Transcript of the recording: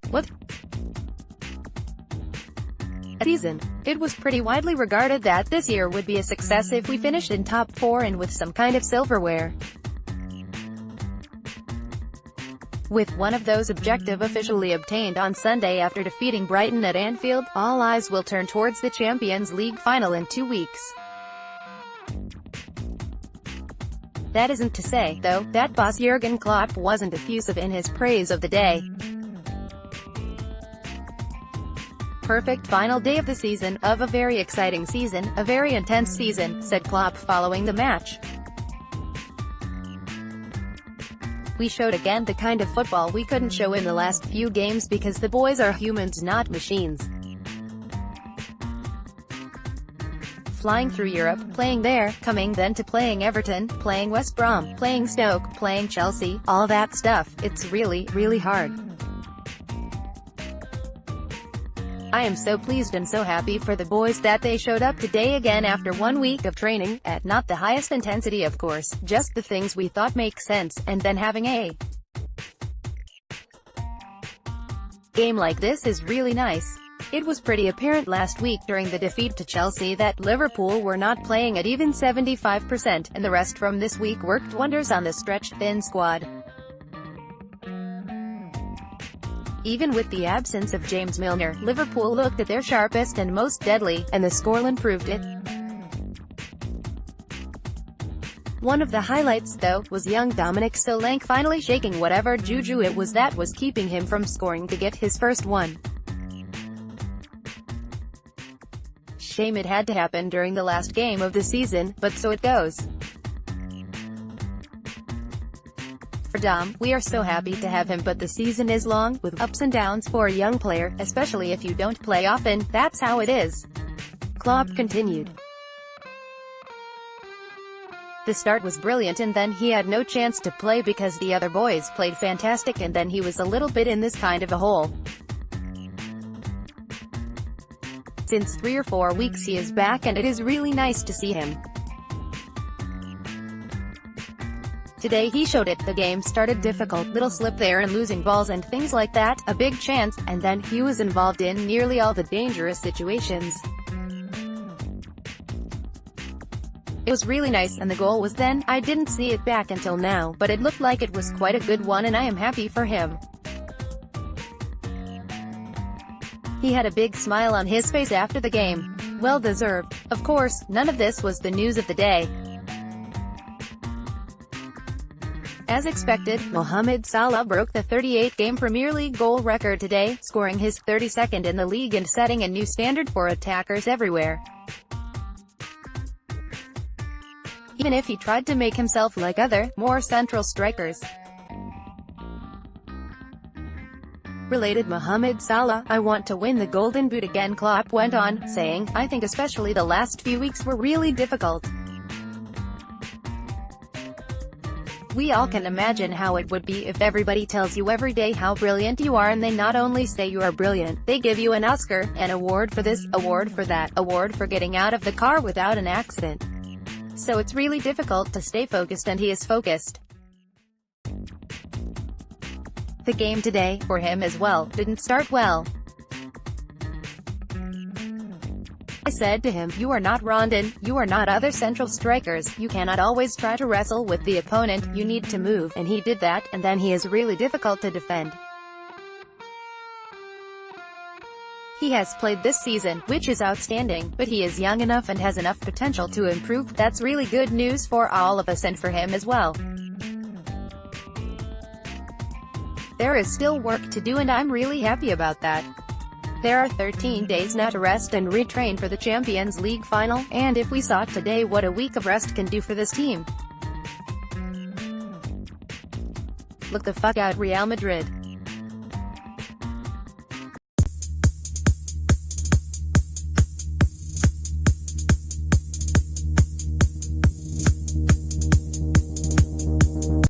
What season? It was pretty widely regarded that this year would be a success if we finished in top 4 and with some kind of silverware. With one of those objectives officially obtained on Sunday after defeating Brighton at Anfield, all eyes will turn towards the Champions League final in 2 weeks. That isn't to say, though, that boss Jürgen Klopp wasn't effusive in his praise of the day. Perfect final day of the season, of a very exciting season, a very intense season, said Klopp following the match. We showed again the kind of football we couldn't show in the last few games because the boys are humans, not machines. Flying through Europe, playing there, coming then to playing Everton, playing West Brom, playing Stoke, playing Chelsea, all that stuff, it's really, really hard. I am so pleased and so happy for the boys that they showed up today again after 1 week of training, at not the highest intensity of course, just the things we thought make sense, and then having a game like this is really nice. It was pretty apparent last week during the defeat to Chelsea that Liverpool were not playing at even 75%, and the rest from this week worked wonders on the stretched-thin squad. Even with the absence of James Milner, Liverpool looked at their sharpest and most deadly, and the scoreline proved it. One of the highlights, though, was young Dominic Solanke finally shaking whatever juju it was that was keeping him from scoring to get his first one. Shame it had to happen during the last game of the season, but so it goes. For Dom, we are so happy to have him, but the season is long, with ups and downs for a young player, especially if you don't play often, that's how it is. Klopp continued. The start was brilliant and then he had no chance to play because the other boys played fantastic and then he was a little bit in this kind of a hole. Since 3 or 4 weeks he is back and it is really nice to see him. Today he showed it. The game started difficult, little slip there and losing balls and things like that, a big chance, and then he was involved in nearly all the dangerous situations. It was really nice, and the goal was then. I didn't see it back until now, but it looked like it was quite a good one and I am happy for him. He had a big smile on his face after the game. Well deserved. Of course, none of this was the news of the day. As expected, Mohamed Salah broke the 38-game Premier League goal record today, scoring his 32nd in the league and setting a new standard for attackers everywhere. Even if he tried to make himself like other, more central strikers. Related Mohamed Salah, I want to win the Golden Boot again, Klopp went on, saying, I think especially the last few weeks were really difficult. We all can imagine how it would be if everybody tells you every day how brilliant you are and they not only say you are brilliant, they give you an Oscar, an award for this, award for that, award for getting out of the car without an accident. So it's really difficult to stay focused and he is focused. The game today, for him as well, didn't start well. I said to him, you are not Rondon, you are not other central strikers, you cannot always try to wrestle with the opponent, you need to move, and he did that, and then he is really difficult to defend. He has played this season, which is outstanding, but he is young enough and has enough potential to improve. That's really good news for all of us and for him as well. There is still work to do and I'm really happy about that. There are 13 days now to rest and retrain for the Champions League final, and if we saw today what a week of rest can do for this team. Look the fuck out, Real Madrid.